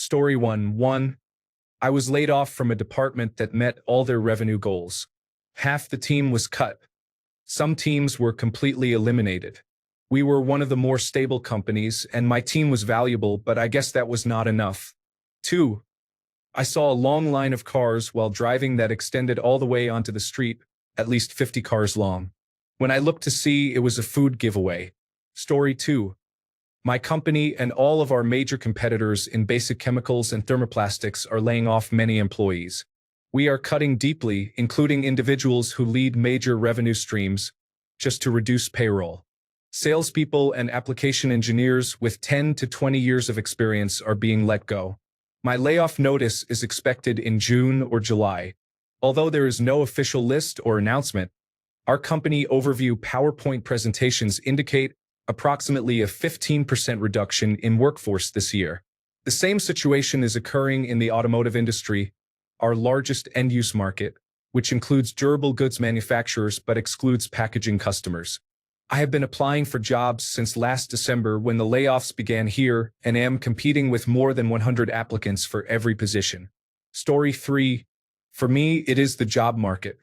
Story 1. I was laid off from a department that met all their revenue goals. Half the team was cut. Some teams were completely eliminated. We were one of the more stable companies, and my team was valuable, but I guess that was not enough. 2. I saw a long line of cars while driving that extended all the way onto the street, at least 50 cars long. When I looked to see, it was a food giveaway. Story 2. My company and all of our major competitors in basic chemicals and thermoplastics are laying off many employees. We are cutting deeply, including individuals who lead major revenue streams, just to reduce payroll. Salespeople and application engineers with 10 to 20 years of experience are being let go. My layoff notice is expected in June or July. Although there is no official list or announcement, our company overview PowerPoint presentations indicate approximately a 15% reduction in workforce this year. The same situation is occurring in the automotive industry, our largest end-use market, which includes durable goods manufacturers but excludes packaging customers. I have been applying for jobs since last December when the layoffs began here and am competing with more than 100 applicants for every position. Story 3. For me, it is the job market.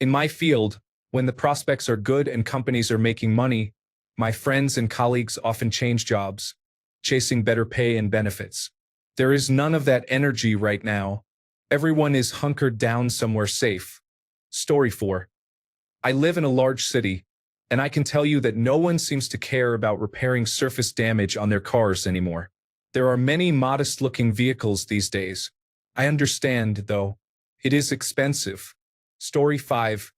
In my field, when the prospects are good and companies are making money, my friends and colleagues often change jobs, chasing better pay and benefits. There is none of that energy right now. Everyone is hunkered down somewhere safe. Story 4. I live in a large city, and I can tell you that no one seems to care about repairing surface damage on their cars anymore. There are many modest-looking vehicles these days. I understand, though. It is expensive. Story 5.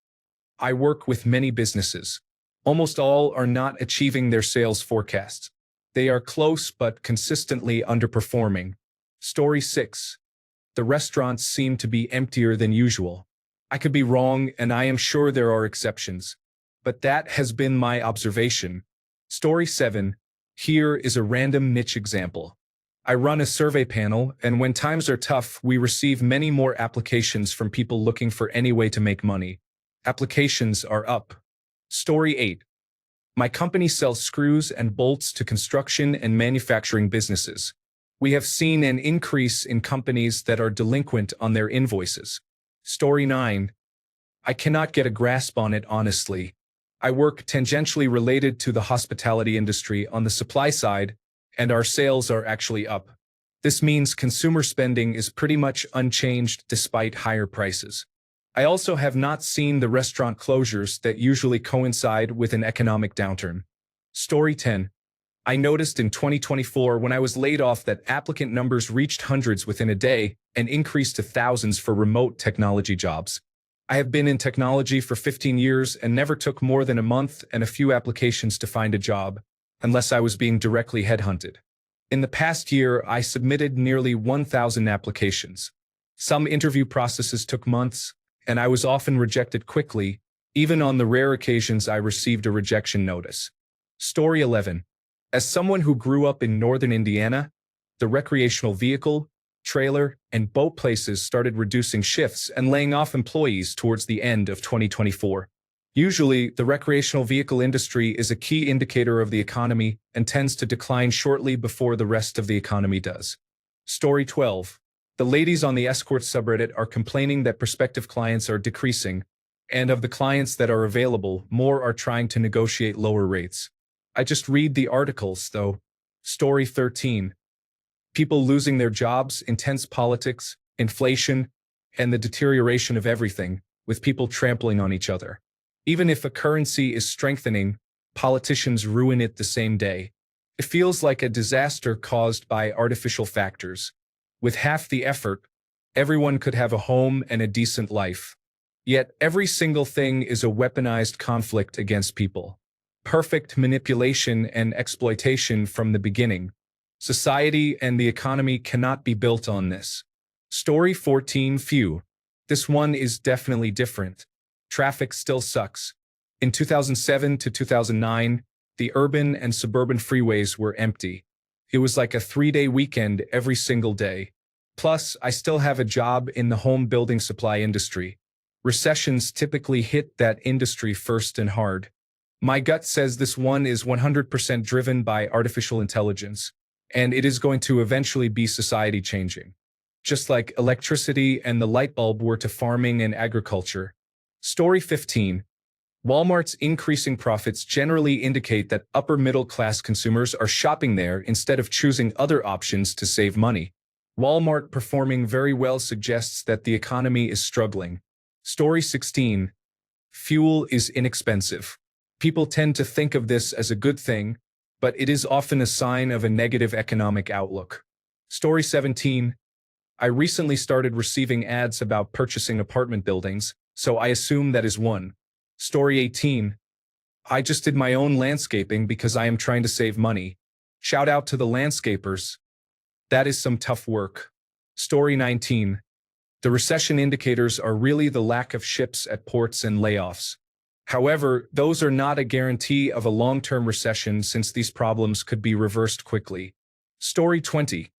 I work with many businesses. Almost all are not achieving their sales forecasts. They are close but consistently underperforming. Story 6. The restaurants seem to be emptier than usual. I could be wrong, and I am sure there are exceptions. But that has been my observation. Story 7. Here is a random niche example. I run a survey panel, and when times are tough, we receive many more applications from people looking for any way to make money. Applications are up. Story 8. My company sells screws and bolts to construction and manufacturing businesses. We have seen an increase in companies that are delinquent on their invoices. Story 9. I cannot get a grasp on it honestly. I work tangentially related to the hospitality industry on the supply side, and our sales are actually up. This means consumer spending is pretty much unchanged despite higher prices. I also have not seen the restaurant closures that usually coincide with an economic downturn. Story 10. I noticed in 2024 when I was laid off that applicant numbers reached hundreds within a day and increased to thousands for remote technology jobs. I have been in technology for 15 years and never took more than a month and a few applications to find a job, unless I was being directly headhunted. In the past year, I submitted nearly 1,000 applications. Some interview processes took months, and I was often rejected quickly, even on the rare occasions I received a rejection notice. Story 11. As someone who grew up in northern Indiana, the recreational vehicle, trailer, and boat places started reducing shifts and laying off employees towards the end of 2024. Usually, the recreational vehicle industry is a key indicator of the economy and tends to decline shortly before the rest of the economy does. Story 12. The ladies on the escort subreddit are complaining that prospective clients are decreasing, and of the clients that are available, more are trying to negotiate lower rates. I just read the articles, though. Story 13. People losing their jobs, intense politics, inflation, and the deterioration of everything, with people trampling on each other. Even if a currency is strengthening, politicians ruin it the same day. It feels like a disaster caused by artificial factors. With half the effort, everyone could have a home and a decent life. Yet every single thing is a weaponized conflict against people. Perfect manipulation and exploitation from the beginning. Society and the economy cannot be built on this. Story 14. Phew. This one is definitely different. Traffic still sucks. In 2007 to 2009, the urban and suburban freeways were empty. It was like a 3-day weekend every single day. Plus, I still have a job in the home building supply industry. Recessions typically hit that industry first and hard. My gut says this one is 100% driven by artificial intelligence. and it is going to eventually be society changing. Just like electricity and the light bulb were to farming and agriculture. Story 15. Walmart's increasing profits generally indicate that upper-middle-class consumers are shopping there instead of choosing other options to save money. Walmart performing very well suggests that the economy is struggling. Story 16. Fuel is inexpensive. People tend to think of this as a good thing, but it is often a sign of a negative economic outlook. Story 17. I recently started receiving ads about purchasing apartment buildings, so I assume that is one. Story 18. I just did my own landscaping because I am trying to save money. Shout out to the landscapers. That is some tough work. Story 19. The recession indicators are really the lack of ships at ports and layoffs. However, those are not a guarantee of a long-term recession since these problems could be reversed quickly. Story 20.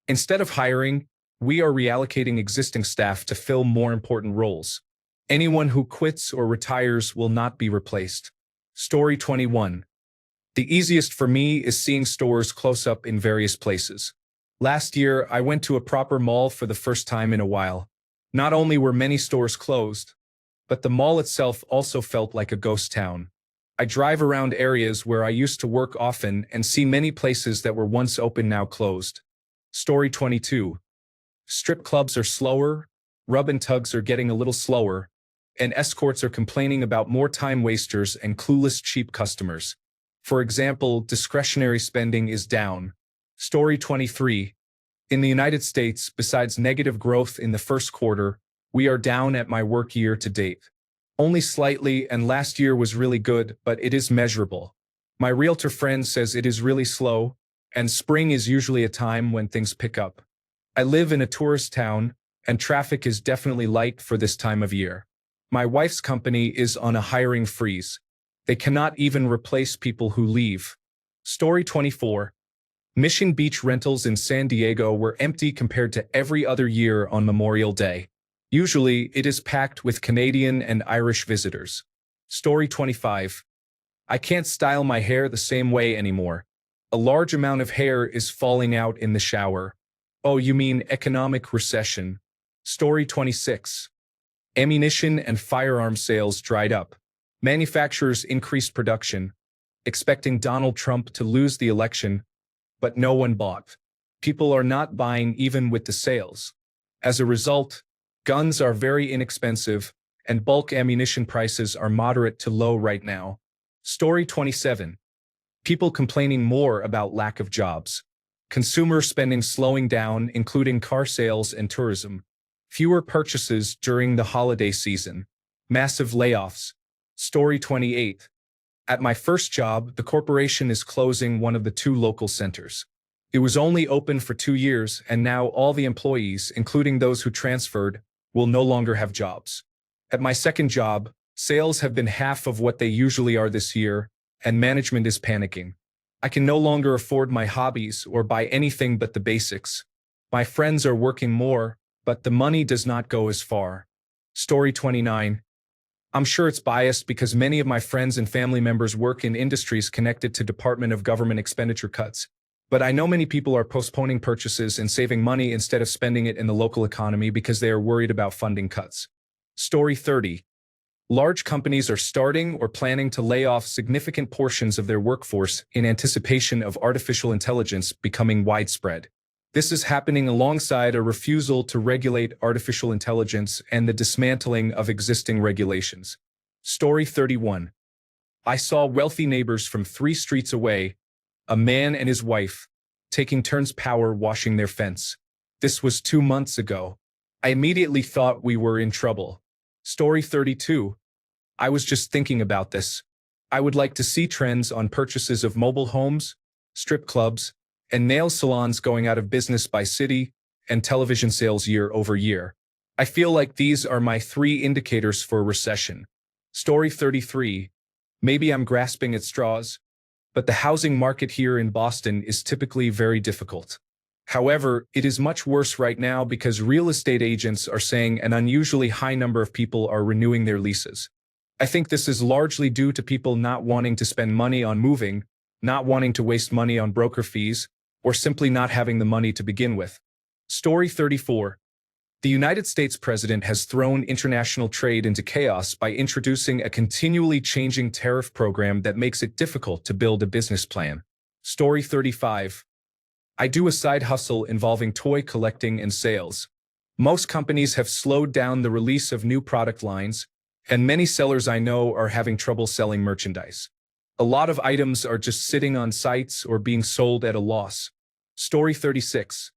Instead of hiring, we are reallocating existing staff to fill more important roles. Anyone who quits or retires will not be replaced. Story 21. The easiest for me is seeing stores close up in various places. Last year, I went to a proper mall for the first time in a while. Not only were many stores closed, but the mall itself also felt like a ghost town. I drive around areas where I used to work often and see many places that were once open now closed. Story 22. Strip clubs are slower, rub and tugs are getting a little slower, and escorts are complaining about more time wasters and clueless cheap customers. For example, discretionary spending is down. Story 23. In the United States, besides negative growth in the first quarter, we are down at my work year to date. Only slightly, and last year was really good, but it is measurable. My realtor friend says it is really slow, and spring is usually a time when things pick up. I live in a tourist town, and traffic is definitely light for this time of year. My wife's company is on a hiring freeze. They cannot even replace people who leave. Story 24. Mission Beach rentals in San Diego were empty compared to every other year on Memorial Day. Usually, it is packed with Canadian and Irish visitors. Story 25. I can't style my hair the same way anymore. A large amount of hair is falling out in the shower. Oh, you mean economic recession. Story 26. Ammunition and firearm sales dried up. Manufacturers increased production, expecting Donald Trump to lose the election, but no one bought. People are not buying even with the sales. As a result, guns are very inexpensive, and bulk ammunition prices are moderate to low right now. Story 27. People complaining more about lack of jobs. Consumer spending slowing down, including car sales and tourism. Fewer purchases during the holiday season. Massive layoffs. Story 28. At my first job, the corporation is closing one of the two local centers. It was only open for 2 years, and now all the employees, including those who transferred, will no longer have jobs. At my second job, sales have been half of what they usually are this year, and management is panicking. I can no longer afford my hobbies or buy anything but the basics. My friends are working more, but the money does not go as far. Story 29. I'm sure it's biased because many of my friends and family members work in industries connected to Department of Government expenditure cuts. But I know many people are postponing purchases and saving money instead of spending it in the local economy because they are worried about funding cuts. Story 30. Large companies are starting or planning to lay off significant portions of their workforce in anticipation of artificial intelligence becoming widespread. This is happening alongside a refusal to regulate artificial intelligence and the dismantling of existing regulations. Story 31. I saw wealthy neighbors from 3 streets away, a man and his wife, taking turns power washing their fence. This was 2 months ago. I immediately thought we were in trouble. Story 32. I was just thinking about this. I would like to see trends on purchases of mobile homes, strip clubs, and nail salons going out of business by city, and television sales year over year. I feel like these are my 3 indicators for a recession. Story 33. Maybe I'm grasping at straws, but the housing market here in Boston is typically very difficult. However, it is much worse right now because real estate agents are saying an unusually high number of people are renewing their leases. I think this is largely due to people not wanting to spend money on moving, not wanting to waste money on broker fees, or simply not having the money to begin with. Story 34. The United States president has thrown international trade into chaos by introducing a continually changing tariff program that makes it difficult to build a business plan. Story 35. I do a side hustle involving toy collecting and sales. Most companies have slowed down the release of new product lines, and many sellers I know are having trouble selling merchandise. A lot of items are just sitting on sites or being sold at a loss. Story 36.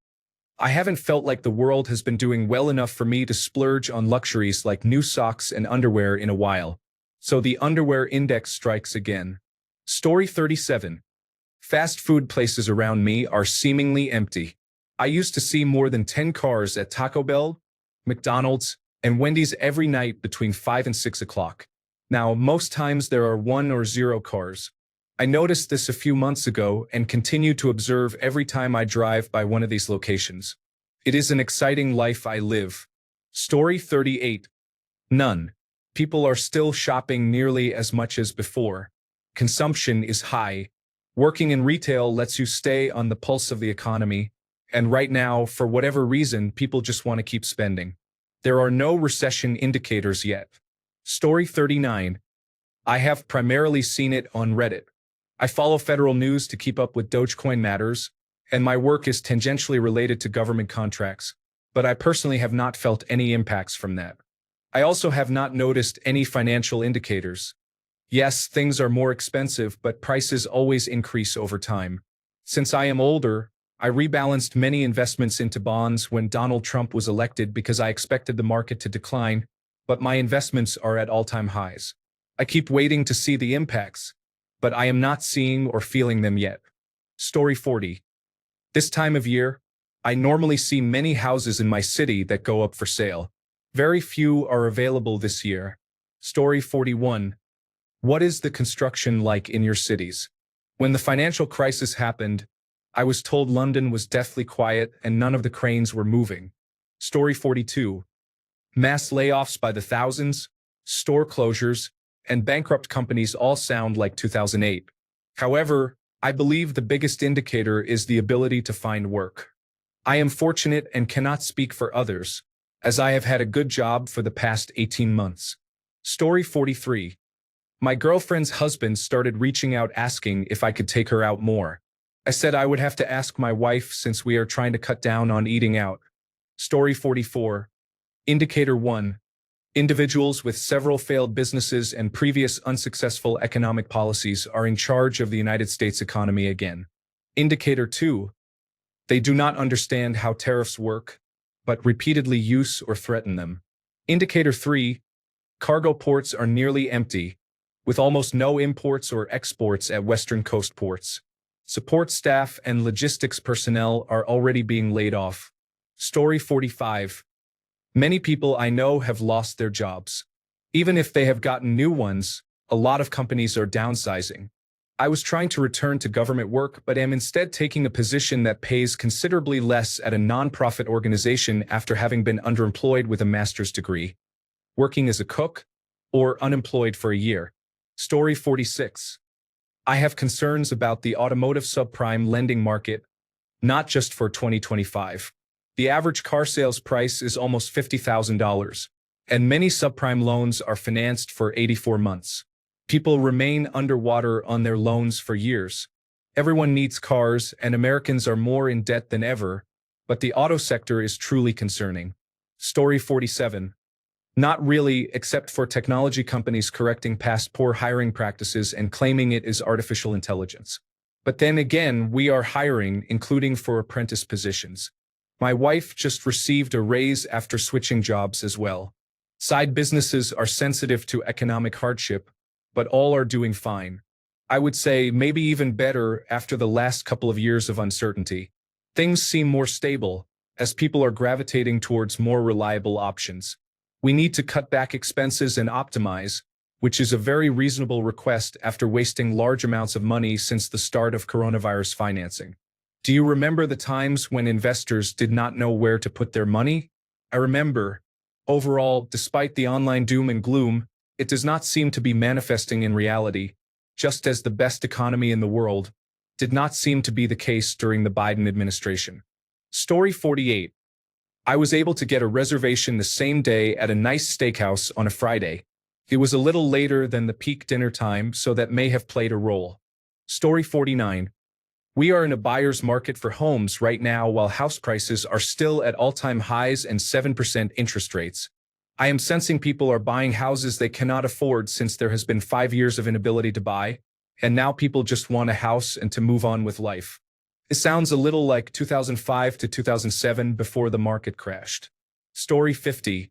I haven't felt like the world has been doing well enough for me to splurge on luxuries like new socks and underwear in a while. So the underwear index strikes again. Story 37. Fast food places around me are seemingly empty. I used to see more than 10 cars at Taco Bell, McDonald's, and Wendy's every night between 5 and 6 o'clock. Now, most times there are 1 or 0 cars. I noticed this a few months ago and continue to observe every time I drive by one of these locations. It is an exciting life I live. Story 38. None. People are still shopping nearly as much as before. Consumption is high. Working in retail lets you stay on the pulse of the economy, and right now, for whatever reason, people just want to keep spending. There are no recession indicators yet. Story 39. I have primarily seen it on Reddit. I follow federal news to keep up with Dogecoin matters, and my work is tangentially related to government contracts, but I personally have not felt any impacts from that. I also have not noticed any financial indicators. Yes, things are more expensive, but prices always increase over time. Since I am older, I rebalanced many investments into bonds when Donald Trump was elected because I expected the market to decline, but my investments are at all-time highs. I keep waiting to see the impacts, but I am not seeing or feeling them yet. Story 40. This time of year, I normally see many houses in my city that go up for sale. Very few are available this year. Story 41. What is the construction like in your cities? When the financial crisis happened, I was told London was deathly quiet and none of the cranes were moving. Story 42. Mass layoffs by the thousands, store closures, and bankrupt companies all sound like 2008. However, I believe the biggest indicator is the ability to find work. I am fortunate and cannot speak for others, as I have had a good job for the past 18 months. Story 43. My girlfriend's husband started reaching out asking if I could take her out more. I said I would have to ask my wife since we are trying to cut down on eating out. Story 44. Indicator 1. Individuals with several failed businesses and previous unsuccessful economic policies are in charge of the United States economy again. Indicator 2. They do not understand how tariffs work, but repeatedly use or threaten them. Indicator 3. Cargo ports are nearly empty, with almost no imports or exports at Western Coast ports. Support staff and logistics personnel are already being laid off. Story 45. Many people I know have lost their jobs. Even if they have gotten new ones, a lot of companies are downsizing. I was trying to return to government work, but am instead taking a position that pays considerably less at a nonprofit organization after having been underemployed with a master's degree, working as a cook, or unemployed for a year. Story 46. I have concerns about the automotive subprime lending market, not just for 2025. The average car sales price is almost $50,000, and many subprime loans are financed for 84 months. People remain underwater on their loans for years. Everyone needs cars, and Americans are more in debt than ever, but the auto sector is truly concerning. Story 47. Not really, except for technology companies correcting past poor hiring practices and claiming it is artificial intelligence. But then again, we are hiring, including for apprentice positions. My wife just received a raise after switching jobs as well. Side businesses are sensitive to economic hardship, but all are doing fine. I would say maybe even better after the last couple of years of uncertainty. Things seem more stable, as people are gravitating towards more reliable options. We need to cut back expenses and optimize, which is a very reasonable request after wasting large amounts of money since the start of coronavirus financing. Do you remember the times when investors did not know where to put their money? I remember. Overall, despite the online doom and gloom, it does not seem to be manifesting in reality. Just as the best economy in the world, did not seem to be the case during the Biden administration. Story 48. I was able to get a reservation the same day at a nice steakhouse on a Friday. It was a little later than the peak dinner time, so that may have played a role. Story 49. We are in a buyer's market for homes right now while house prices are still at all-time highs and 7% interest rates. I am sensing people are buying houses they cannot afford since there has been 5 years of inability to buy, and now people just want a house and to move on with life. It sounds a little like 2005 to 2007 before the market crashed. Story 50.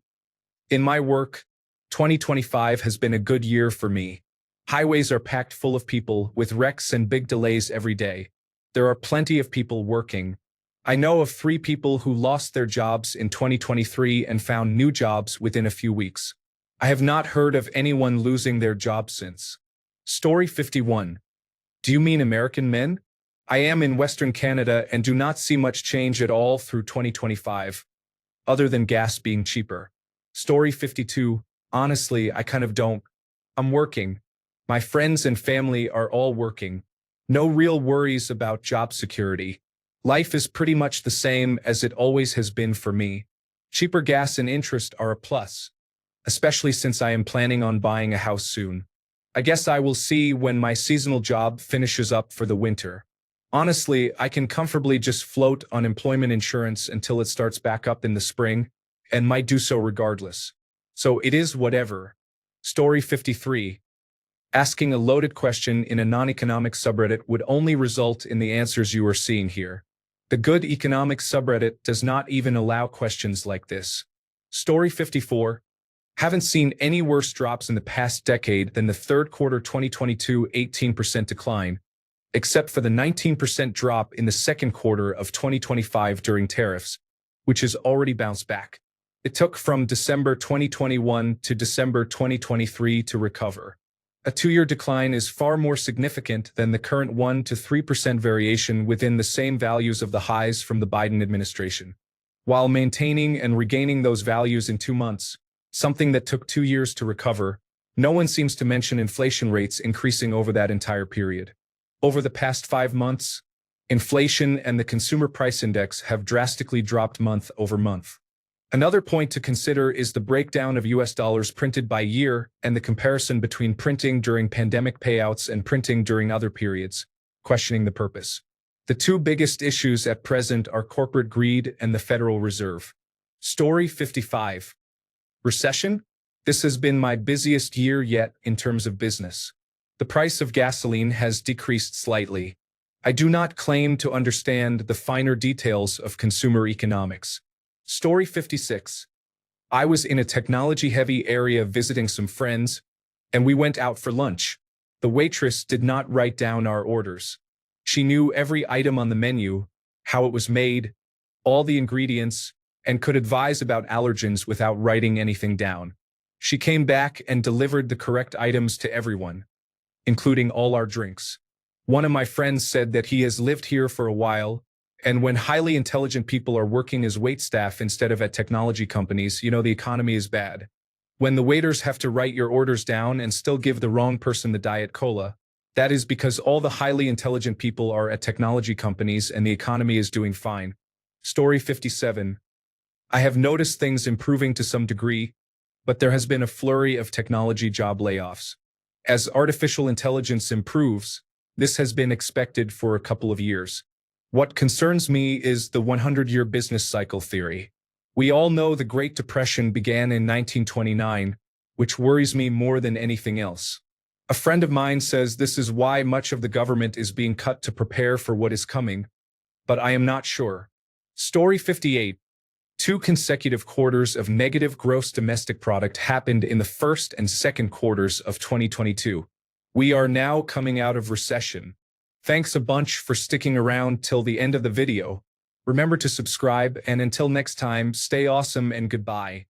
In my work, 2025 has been a good year for me. Highways are packed full of people, with wrecks and big delays every day. There are plenty of people working. I know of 3 people who lost their jobs in 2023 and found new jobs within a few weeks. I have not heard of anyone losing their job since. Story 51. Do you mean American men? I am in Western Canada and do not see much change at all through 2025, other than gas being cheaper. Story 52. Honestly, I kind of don't. I'm working. My friends and family are all working. No real worries about job security. Life is pretty much the same as it always has been for me. Cheaper gas and interest are a plus, especially since I am planning on buying a house soon. I guess I will see when my seasonal job finishes up for the winter. Honestly, I can comfortably just float unemployment insurance until it starts back up in the spring, and might do so regardless. So it is whatever. Story 53. Asking a loaded question in a non-economic subreddit would only result in the answers you are seeing here. The good economic subreddit does not even allow questions like this. Story 54. Haven't seen any worse drops in the past decade than the third quarter 2022 18% decline, except for the 19% drop in the second quarter of 2025 during tariffs, which has already bounced back. It took from December 2021 to December 2023 to recover. A 2-year decline is far more significant than the current 1 to 3% variation within the same values of the highs from the Biden administration. While maintaining and regaining those values in 2 months, something that took 2 years to recover, no one seems to mention inflation rates increasing over that entire period. Over the past 5 months, inflation and the consumer price index have drastically dropped month over month. Another point to consider is the breakdown of US dollars printed by year and the comparison between printing during pandemic payouts and printing during other periods, questioning the purpose. The 2 biggest issues at present are corporate greed and the Federal Reserve. Story 55. Recession? This has been my busiest year yet in terms of business. The price of gasoline has decreased slightly. I do not claim to understand the finer details of consumer economics. Story 56. I was in a technology-heavy area visiting some friends, and we went out for lunch. The waitress did not write down our orders. She knew every item on the menu, how it was made, all the ingredients, and could advise about allergens without writing anything down. She came back and delivered the correct items to everyone, including all our drinks. One of my friends said that he has lived here for a while, and when highly intelligent people are working as waitstaff instead of at technology companies, the economy is bad. When the waiters have to write your orders down and still give the wrong person the Diet Cola, that is because all the highly intelligent people are at technology companies and the economy is doing fine. Story 57. I have noticed things improving to some degree, but there has been a flurry of technology job layoffs. As artificial intelligence improves, this has been expected for a couple of years. What concerns me is the 100-year business cycle theory. We all know the Great Depression began in 1929, which worries me more than anything else. A friend of mine says this is why much of the government is being cut to prepare for what is coming, but I am not sure. Story 58. 2 consecutive quarters of negative gross domestic product happened in the first and second quarters of 2022. We are now coming out of recession. Thanks a bunch for sticking around till the end of the video. Remember to subscribe, and until next time, stay awesome and goodbye.